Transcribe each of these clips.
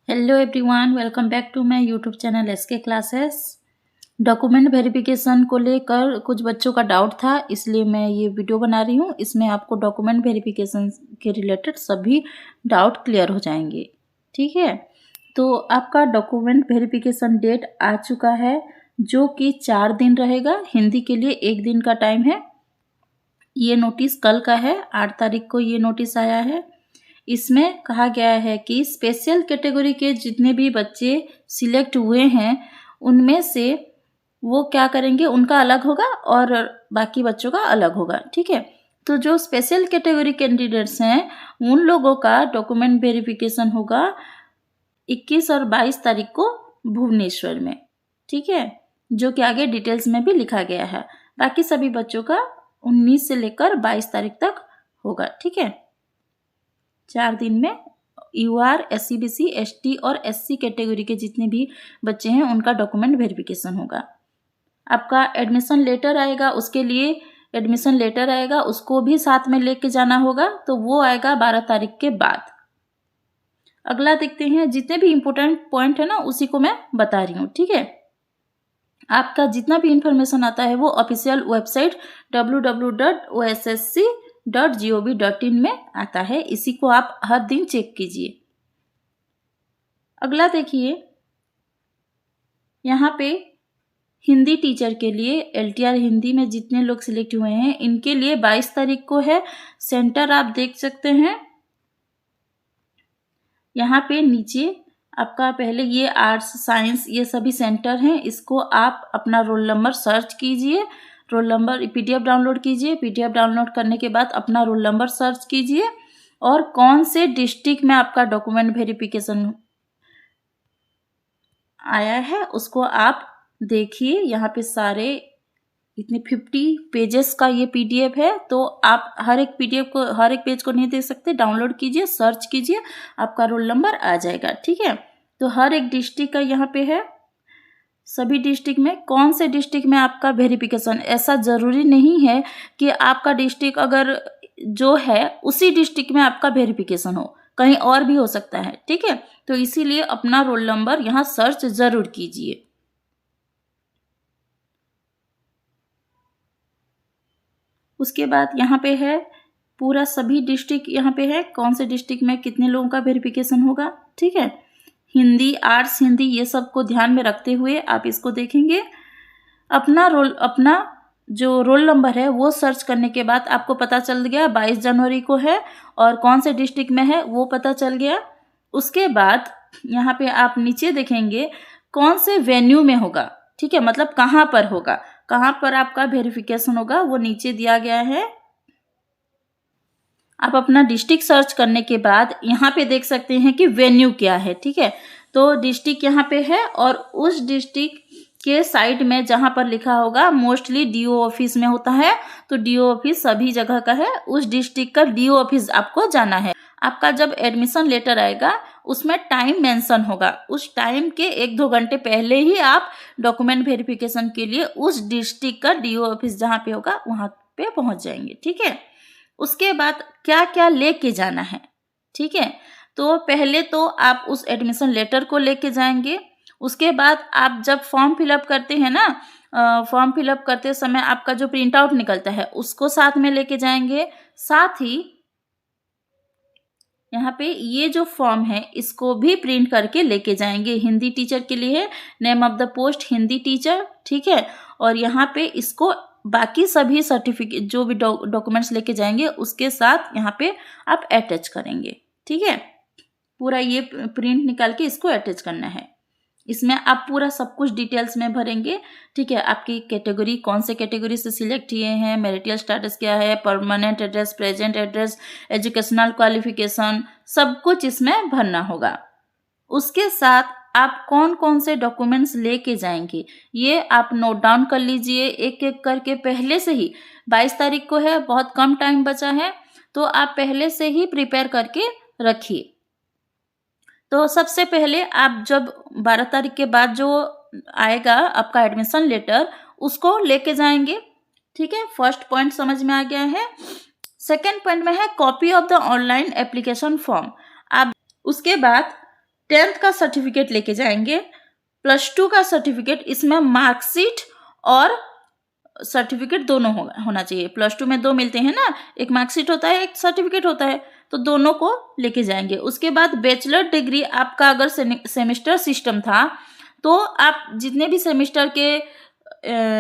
Hello everyone, welcome back to my YouTube channel SK classes. Document verification को लेकर कुछ बच्चों का डाउट था, इसलिए मैं ये वीडियो बना रही हूँ। इसमें आपको डॉक्यूमेंट वेरिफिकेशन के रिलेटेड सभी डाउट क्लियर हो जाएंगे। ठीक है, तो आपका डॉक्यूमेंट वेरिफिकेशन डेट आ चुका है, जो कि 4 दिन रहेगा। हिंदी के लिए 1 दिन का टाइम है। ये नोटिस कल का है, 8 तारीख को ये नोटिस आया है। इसमें कहा गया है कि स्पेशल कैटेगरी के जितने भी बच्चे सिलेक्ट हुए हैं, उनमें से वो क्या करेंगे, उनका अलग होगा और बाकी बच्चों का अलग होगा। ठीक है, तो जो स्पेशल कैटेगरी कैंडिडेट्स हैं, उन लोगों का डॉक्यूमेंट वेरिफिकेशन होगा 21 और 22 तारीख को भुवनेश्वर में। ठीक है, जो कि आगे डिटेल्स में भी लिखा गया है। बाकी सभी बच्चों का 19 से लेकर 22 तारीख तक होगा। ठीक है, 4 दिन में UR, SC, BC, ST और SC कैटेगरी के जितने भी बच्चे हैं, उनका डॉक्यूमेंट वेरिफिकेशन होगा। आपका एडमिशन लेटर आएगा, उसके लिए एडमिशन लेटर आएगा, उसको भी साथ में लेके जाना होगा, तो वो आएगा 12 तारीख के बाद। अगला देखते हैं, जितने भी इम्पोर्टेंट पॉइंट है ना, उसी को मैं बता रही हूँ। ठीक है, आपका जितना भी इंफॉर्मेशन आता है वो ऑफिशियल वेबसाइट www.ossc.gov.in में आता है। इसी को आप हर दिन चेक कीजिए। अगला देखिए, यहाँ पे हिंदी टीचर के लिए LTR हिंदी में जितने लोग सिलेक्ट हुए हैं, इनके लिए 22 तारीख को है। सेंटर आप देख सकते हैं यहाँ पे नीचे। आपका पहले ये आर्ट्स, साइंस, ये सभी सेंटर हैं। इसको आप अपना रोल नंबर सर्च कीजिए, रोल नंबर PDF डाउनलोड कीजिए। PDF डाउनलोड करने के बाद अपना रोल नंबर सर्च कीजिए और कौन से डिस्ट्रिक्ट में आपका डॉक्यूमेंट वेरिफिकेशन आया है उसको आप देखिए। यहाँ पे सारे इतने 50 पेजेस का ये PDF है, तो आप हर एक पेज को नहीं देख सकते। डाउनलोड कीजिए, सर्च कीजिए, आपका रोल नंबर आ जाएगा। ठीक है, तो हर एक डिस्ट्रिक्ट का यहाँ पे है। सभी डिस्ट्रिक्ट में कौन से डिस्ट्रिक्ट में आपका वेरिफिकेशन, ऐसा ज़रूरी नहीं है कि आपका डिस्ट्रिक्ट अगर जो है उसी डिस्ट्रिक्ट में आपका वेरिफिकेशन हो, कहीं और भी हो सकता है। ठीक है, तो इसीलिए अपना रोल नंबर यहाँ सर्च ज़रूर कीजिए। उसके बाद यहाँ पे है पूरा सभी डिस्ट्रिक्ट, यहाँ पे है कौन से डिस्ट्रिक्ट में कितने लोगों का वेरिफिकेशन होगा। ठीक है, हिंदी, आर्ट्स, हिंदी, ये सब को ध्यान में रखते हुए आप इसको देखेंगे। अपना जो रोल नंबर है वो सर्च करने के बाद आपको पता चल गया 22 जनवरी को है और कौन से डिस्ट्रिक्ट में है वो पता चल गया। उसके बाद यहाँ पे आप नीचे देखेंगे कौन से वेन्यू में होगा। ठीक है, मतलब कहाँ पर होगा, कहाँ पर आपका वेरिफिकेशन होगा, वो नीचे दिया गया है। आप अपना डिस्ट्रिक्ट सर्च करने के बाद यहाँ पे देख सकते हैं कि वेन्यू क्या है। ठीक है, तो डिस्ट्रिक्ट यहाँ पे है और उस डिस्ट्रिक्ट के साइड में जहाँ पर लिखा होगा, मोस्टली DO ऑफिस में होता है, तो DO ऑफिस सभी जगह का है। उस डिस्ट्रिक्ट का DO ऑफिस आपको जाना है। आपका जब एडमिशन लेटर आएगा उसमें टाइम मेंशन होगा, उस टाइम के 1-2 घंटे पहले ही आप डॉक्यूमेंट वेरिफिकेशन के लिए उस डिस्ट्रिक्ट का DO ऑफिस जहाँ पे होगा वहाँ पे पहुँच जाएंगे। ठीक है, उसके बाद क्या क्या लेके जाना है। ठीक है, तो पहले तो आप उस एडमिशन लेटर को लेके जाएंगे। उसके बाद आप जब फॉर्म फिलअप करते हैं ना, फॉर्म फिलअप करते समय आपका जो प्रिंट आउट निकलता है उसको साथ में लेके जाएंगे। साथ ही यहाँ पे ये जो फॉर्म है इसको भी प्रिंट करके लेके जाएंगे। हिंदी टीचर के लिए है, name of the post Hindi teacher. ठीक है, और यहाँ पे इसको बाकी सभी सर्टिफिकेट जो भी डॉक्यूमेंट्स लेके जाएंगे उसके साथ यहाँ पे आप अटैच करेंगे। ठीक है, पूरा ये प्रिंट निकाल के इसको अटैच करना है। इसमें आप पूरा सब कुछ डिटेल्स में भरेंगे। ठीक है, आपकी कैटेगरी, कौन से कैटेगरी से सिलेक्ट किए हैं, मैरिटल स्टेटस क्या है, permanent address, present address, educational qualification, सब कुछ इसमें भरना होगा। उसके साथ आप कौन कौन से डॉक्यूमेंट्स लेके जाएंगे ये आप नोट डाउन कर लीजिए एक एक करके। पहले से ही 22 तारीख को है, बहुत कम टाइम बचा है, तो आप पहले से ही प्रिपेयर करके रखिए। तो सबसे पहले आप जब 12 तारीख के बाद जो आएगा आपका एडमिशन लेटर उसको लेके जाएंगे। ठीक है, फर्स्ट पॉइंट समझ में आ गया है। सेकेंड पॉइंट में है copy of the online application form. आप उसके बाद 10th का सर्टिफिकेट लेके जाएंगे, +2 का सर्टिफिकेट, इसमें मार्कशीट और सर्टिफिकेट दोनों होना चाहिए। +2 में 2 मिलते हैं ना, एक मार्कशीट होता है, एक सर्टिफिकेट होता है, तो दोनों को लेके जाएंगे। उसके बाद बैचलर डिग्री आपका अगर सेमेस्टर सिस्टम था तो आप जितने भी सेमेस्टर के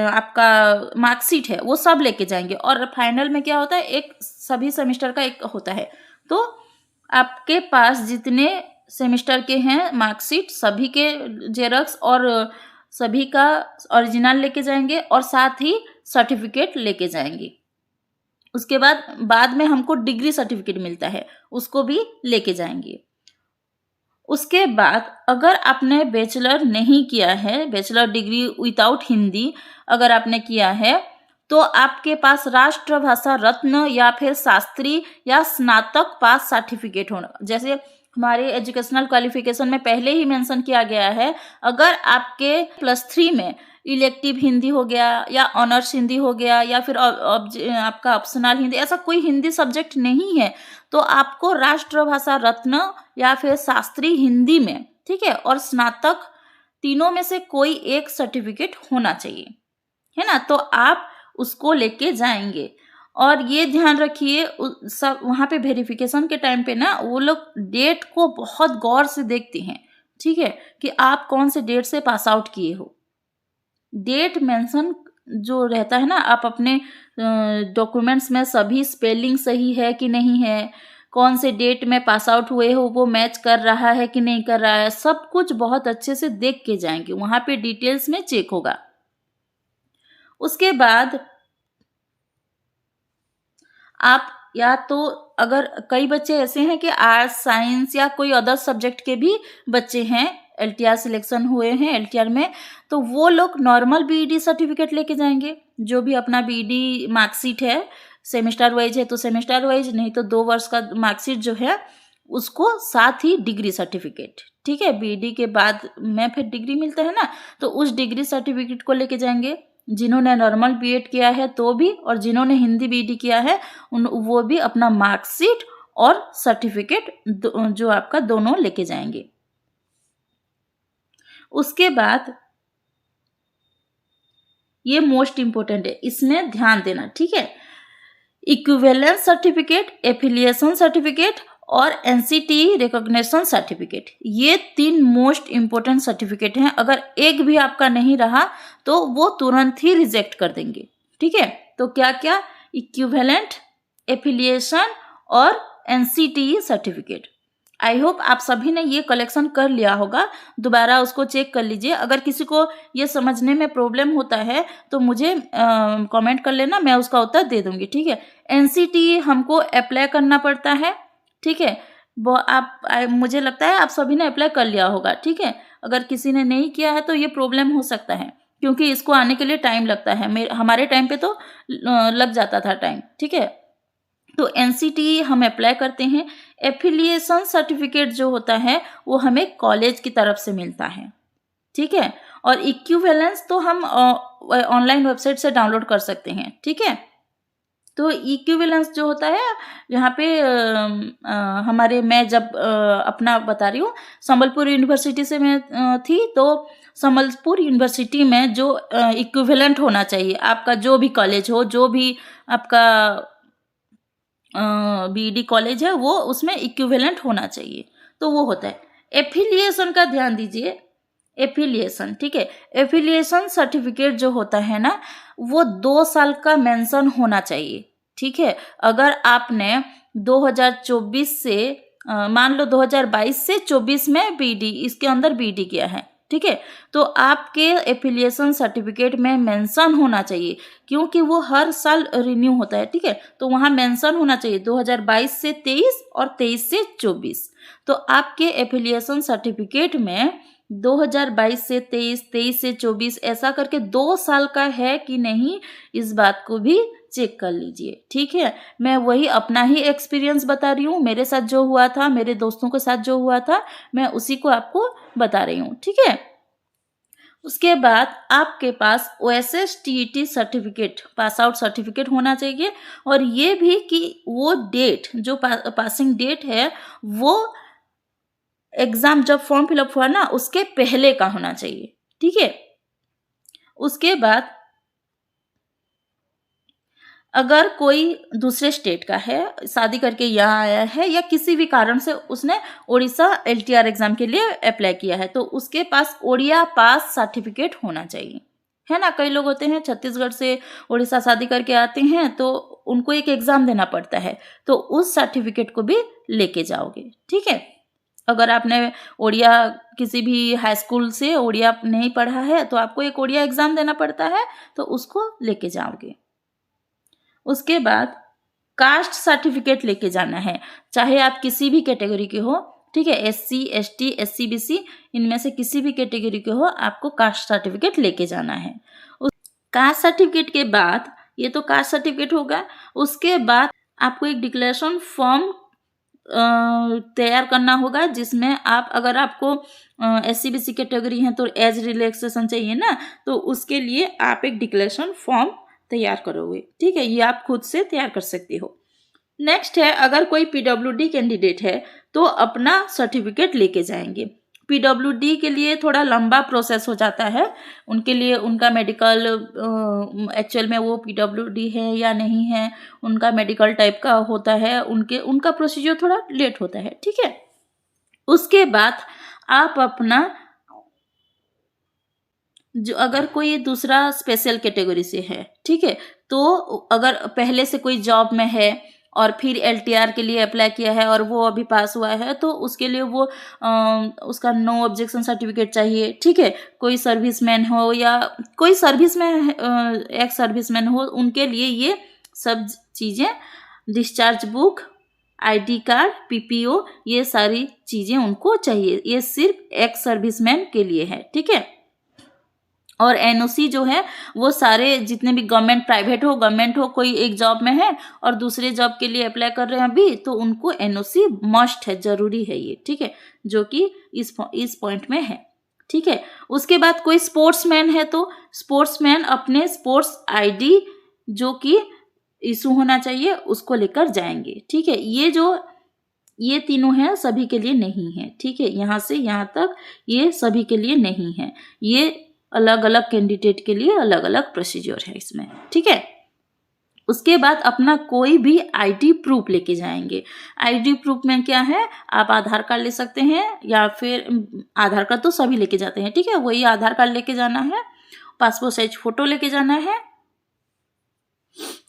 आपका मार्कशीट है वो सब लेके जाएंगे। और फाइनल में क्या होता है, एक सभी सेमेस्टर का एक होता है, तो आपके पास जितने सेमेस्टर के हैं मार्कशीट सभी के जेरॉक्स और सभी का ओरिजिनल लेके जाएंगे और साथ ही सर्टिफिकेट लेके जाएंगे। उसके बाद में हमको डिग्री सर्टिफिकेट मिलता है, उसको भी लेके जाएंगे। उसके बाद अगर आपने बैचलर नहीं किया है, बैचलर डिग्री विदाउट हिंदी अगर आपने किया है, तो आपके पास राष्ट्रभाषा रत्न या फिर शास्त्री या स्नातक पास सर्टिफिकेट होना। जैसे हमारे एजुकेशनल क्वालिफिकेशन में पहले ही मेंशन किया गया है, अगर आपके +3 में इलेक्टिव हिंदी हो गया या ऑनर्स हिंदी हो गया या फिर आपका ऑप्शनल हिंदी, ऐसा कोई हिंदी सब्जेक्ट नहीं है, तो आपको राष्ट्रभाषा रत्न या फिर शास्त्री हिंदी में, ठीक है, और स्नातक, तीनों में से कोई एक सर्टिफिकेट होना चाहिए, है ना। तो आप उसको लेके जाएंगे। और ये ध्यान रखिए, सब वहाँ पे वेरिफिकेशन के टाइम पे ना वो लोग डेट को बहुत गौर से देखते हैं, ठीक है, कि आप कौन से डेट से पास आउट किए हो। डेट मेंशन जो रहता है ना, आप अपने डॉक्यूमेंट्स में सभी स्पेलिंग सही है कि नहीं है, कौन से डेट में पास आउट हुए हो वो मैच कर रहा है कि नहीं कर रहा है, सब कुछ बहुत अच्छे से देख के जाएंगे, वहाँ पे डिटेल्स में चेक होगा। उसके बाद आप या तो, अगर कई बच्चे ऐसे हैं कि आर्ट्स साइंस या कोई अदर सब्जेक्ट के भी बच्चे हैं, LTR सिलेक्शन हुए हैं LTR में, तो वो लोग नॉर्मल BEd सर्टिफिकेट लेके जाएंगे। जो भी अपना BEd मार्कशीट है, सेमेस्टर वाइज है तो सेमेस्टर वाइज, नहीं तो 2 वर्ष का मार्कशीट जो है उसको, साथ ही डिग्री सर्टिफिकेट, ठीक है, BEd के बाद में फिर डिग्री मिलता है ना, तो उस डिग्री सर्टिफिकेट को लेके जाएंगे। जिन्होंने नॉर्मल BEd किया है तो भी, और जिन्होंने हिंदी BEd किया है वो भी अपना मार्कशीट और सर्टिफिकेट जो आपका दोनों लेके जाएंगे। उसके बाद ये मोस्ट इंपोर्टेंट है, इसमें ध्यान देना, ठीक है, इक्विवेलेंस सर्टिफिकेट, एफिलिएशन सर्टिफिकेट और NCTE रिकॉग्निशन सर्टिफिकेट, ये 3 मोस्ट इंपोर्टेंट सर्टिफिकेट हैं। अगर एक भी आपका नहीं रहा तो वो तुरंत ही रिजेक्ट कर देंगे, ठीक है। तो क्या क्या, इक्विवेलेंट, एफिलिएशन और NCTE सर्टिफिकेट। आई होप आप सभी ने ये कलेक्शन कर लिया होगा, दोबारा उसको चेक कर लीजिए। अगर किसी को ये समझने में प्रॉब्लम होता है तो मुझे कमेंट कर लेना, मैं उसका उत्तर दे दूंगी, ठीक है। NCTE हमको अप्लाई करना पड़ता है, ठीक है, मुझे लगता है आप सभी ने अप्लाई कर लिया होगा, ठीक है। अगर किसी ने नहीं किया है तो ये प्रॉब्लम हो सकता है, क्योंकि इसको आने के लिए टाइम लगता है। हमारे टाइम पे तो लग जाता था टाइम, ठीक है। तो NCTE हम अप्लाई करते हैं। एफिलिएशन सर्टिफिकेट जो होता है वो हमें कॉलेज की तरफ से मिलता है, ठीक है। और इक्विवेलेंस तो हम ऑनलाइन वेबसाइट से डाउनलोड कर सकते हैं, ठीक है। तो इक्विवेलेंस जो होता है यहाँ पे हमारे, मैं जब अपना बता रही हूँ, संबलपुर यूनिवर्सिटी से मैं थी, तो संबलपुर यूनिवर्सिटी में जो इक्विवेलेंट होना चाहिए, आपका जो भी कॉलेज हो, जो भी आपका BEd कॉलेज है, वो उसमें इक्विवेलेंट होना चाहिए, तो वो होता है। एफिलिएशन का ध्यान दीजिए, एफिलिएशन, ठीक है, एफिलिएशन सर्टिफिकेट जो होता है ना, वो 2 साल का मेंशन होना चाहिए, ठीक है। अगर आपने 2024 से मान लो 2022 से 24 में BEd, इसके अंदर BEd किया है, ठीक है, तो आपके एफिलिएशन सर्टिफिकेट में मेंशन होना चाहिए, क्योंकि वो हर साल रिन्यू होता है, ठीक है। तो वहाँ मेंशन होना चाहिए 2022 से 23 और 23 से 24। तो आपके एफिलिएशन सर्टिफिकेट में 2022 से 23, 23 से 24 ऐसा करके 2 साल का है कि नहीं, इस बात को भी चेक कर लीजिए, ठीक है। मैं वही अपना ही एक्सपीरियंस बता रही हूँ, मेरे साथ जो हुआ था, मेरे दोस्तों के साथ जो हुआ था, मैं उसी को आपको बता रही हूँ, ठीक है। उसके बाद आपके पास OSS TET certificate, pass out certificate होना चाहिए, और ये भी कि वो डेट जो पासिंग डेट है वो एग्ज़ाम जब फॉर्म फिलअप हुआ ना उसके पहले का होना चाहिए, ठीक है। उसके बाद अगर कोई दूसरे स्टेट का है, शादी करके यहाँ आया है या किसी भी कारण से उसने उड़ीसा एलटीआर एग्ज़ाम के लिए अप्लाई किया है, तो उसके पास ओडिया पास सर्टिफिकेट होना चाहिए, है ना। कई लोग होते हैं छत्तीसगढ़ से उड़ीसा शादी करके आते हैं तो उनको एक एग्ज़ाम देना पड़ता है, तो उस सर्टिफिकेट को भी लेके जाओगे, ठीक है। अगर आपने ओडिया किसी भी हाई स्कूल से ओडिया नहीं पढ़ा है तो आपको एक ओडिया एग्ज़ाम देना पड़ता है, तो उसको लेके जाओगे। उसके बाद कास्ट सर्टिफिकेट लेके जाना है, चाहे आप किसी भी कैटेगरी के हो, ठीक है। एससी, एसटी, एससी, बीसी, इनमें से किसी भी कैटेगरी के हो, आपको कास्ट सर्टिफिकेट लेके जाना है। उस कास्ट सर्टिफिकेट के बाद, ये तो कास्ट सर्टिफिकेट होगा, उसके बाद आपको एक डिक्लेरेशन फॉर्म तैयार करना होगा, जिसमें आप अगर आपको एससी बीसी कैटेगरी है तो एज रिलैक्सेशन चाहिए ना, तो उसके लिए आप एक डिक्लेरेशन फॉर्म तैयार करोगे, ठीक है। ये आप खुद से तैयार कर सकते हो। नेक्स्ट है, अगर कोई पीडब्ल्यूडी कैंडिडेट है तो अपना सर्टिफिकेट लेके जाएंगे। पीडब्ल्यूडी के लिए थोड़ा लंबा प्रोसेस हो जाता है, उनके लिए उनका मेडिकल एक्चुअल में वो पीडब्ल्यूडी है या नहीं है, उनका मेडिकल टाइप का होता है, उनका प्रोसीजर थोड़ा लेट होता है, ठीक है। उसके बाद आप अपना जो अगर कोई दूसरा स्पेशल कैटेगरी से है, ठीक है, तो अगर पहले से कोई जॉब में है और फिर एलटीआर के लिए अप्लाई किया है और वो अभी पास हुआ है, तो उसके लिए वो उसका नो ऑब्जेक्शन सर्टिफिकेट चाहिए, ठीक है। कोई सर्विसमैन हो या कोई सर्विस में एक्स सर्विसमैन हो, उनके लिए ये सब चीज़ें, discharge book, ID card, PPO, ये सारी चीज़ें उनको चाहिए। ये सिर्फ एक्स सर्विसमैन के लिए है, ठीक है। और एनओसी जो है वो सारे जितने भी गवर्नमेंट प्राइवेट हो कोई एक जॉब में है और दूसरे जॉब के लिए अप्लाई कर रहे हैं अभी, तो उनको एनओसी मस्ट है, जरूरी है ये, ठीक है, जो कि इस पॉइंट में है, ठीक है। उसके बाद कोई स्पोर्ट्समैन है तो स्पोर्ट्समैन अपने स्पोर्ट्स आईडी जो कि इशू होना चाहिए उसको लेकर जाएंगे, ठीक है। ये तीनों हैं, सभी के लिए नहीं है, ठीक है। यहाँ से यहाँ तक ये सभी के लिए नहीं है, ये अलग अलग कैंडिडेट के लिए अलग अलग प्रोसीजर है इसमें, ठीक है। उसके बाद अपना कोई भी आईडी प्रूफ लेके जाएंगे। आईडी प्रूफ में क्या है, आप आधार कार्ड ले सकते हैं या फिर आधार कार्ड तो सभी लेके जाते हैं, ठीक है, वही आधार कार्ड लेके जाना है, पासपोर्ट साइज फोटो लेके जाना है।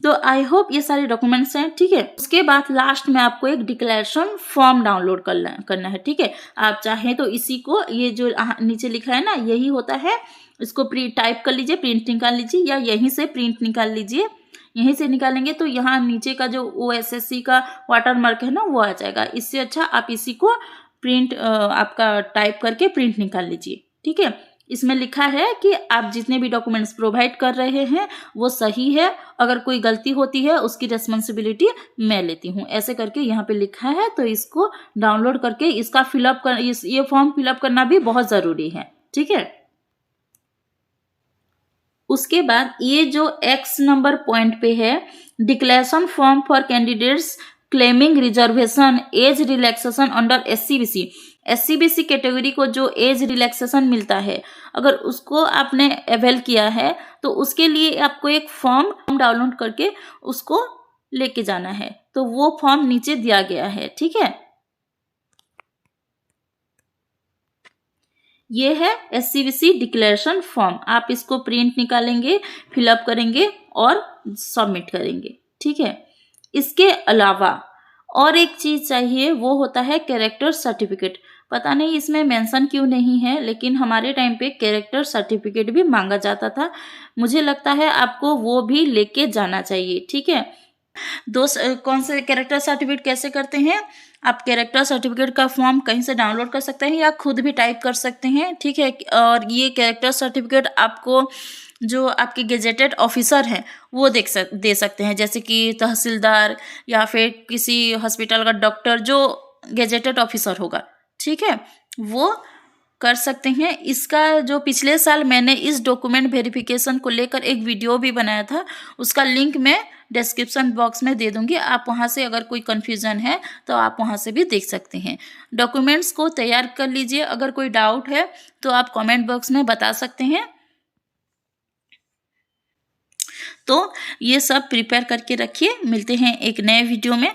तो आई होप ये सारे डॉक्यूमेंट्स हैं, ठीक है। उसके बाद लास्ट में आपको एक डिक्लेरेशन फॉर्म डाउनलोड करना है, ठीक है। आप चाहें तो इसी को, ये जो नीचे लिखा है ना, यही होता है, इसको टाइप कर लीजिए, प्रिंट निकाल लीजिए, या यहीं से प्रिंट निकाल लीजिए। यहीं से निकालेंगे तो यहाँ नीचे का जो OSSC का वाटर मार्क है ना वो आ जाएगा। इससे अच्छा आप इसी को प्रिंट आपका टाइप करके प्रिंट निकाल लीजिए, ठीक है। इसमें लिखा है कि आप जितने भी डॉक्यूमेंट्स प्रोवाइड कर रहे हैं वो सही है, अगर कोई गलती होती है उसकी रिस्पॉन्सिबिलिटी मैं लेती हूँ, ऐसे करके यहाँ पे लिखा है। तो इसको डाउनलोड करके इसका ये फॉर्म फिलअप करना भी बहुत ज़रूरी है, ठीक है। उसके बाद ये जो X नंबर पॉइंट पे है, declaration form for candidates claiming reservation age relaxation under SC/BC category को जो एज रिलैक्सेशन मिलता है, अगर उसको आपने अवेल किया है तो उसके लिए आपको एक फॉर्म डाउनलोड करके उसको लेके जाना है। तो वो फॉर्म नीचे दिया गया है, ठीक है। ये है SC/BC डिक्लेरेशन फॉर्म, आप इसको प्रिंट निकालेंगे, फिलअप करेंगे और सबमिट करेंगे, ठीक है। इसके अलावा और एक चीज़ चाहिए, वो होता है कैरेक्टर सर्टिफिकेट। पता नहीं इसमें मेंशन क्यों नहीं है, लेकिन हमारे टाइम पे कैरेक्टर सर्टिफिकेट भी मांगा जाता था। मुझे लगता है आपको वो भी लेके जाना चाहिए, ठीक है। कौन से कैरेक्टर सर्टिफिकेट कैसे करते हैं, आप कैरेक्टर सर्टिफिकेट का फॉर्म कहीं से डाउनलोड कर सकते हैं या खुद भी टाइप कर सकते हैं, ठीक है। और ये कैरेक्टर सर्टिफिकेट आपको जो आपके गेजेटेड ऑफिसर हैं वो दे सकते हैं, जैसे कि तहसीलदार या फिर किसी हॉस्पिटल का डॉक्टर जो गेजेटेड ऑफिसर होगा, ठीक है, वो कर सकते हैं। इसका जो पिछले साल मैंने इस डॉक्यूमेंट वेरिफिकेशन को लेकर एक वीडियो भी बनाया था, उसका लिंक मैं डिस्क्रिप्शन बॉक्स में दे दूंगी। आप वहां से अगर कोई कन्फ्यूज़न है तो आप वहां से भी देख सकते हैं। डॉक्यूमेंट्स को तैयार कर लीजिए। अगर कोई डाउट है तो आप कमेंट बॉक्स में बता सकते हैं। तो ये सब प्रिपेयर करके रखिए। मिलते हैं एक नए वीडियो में।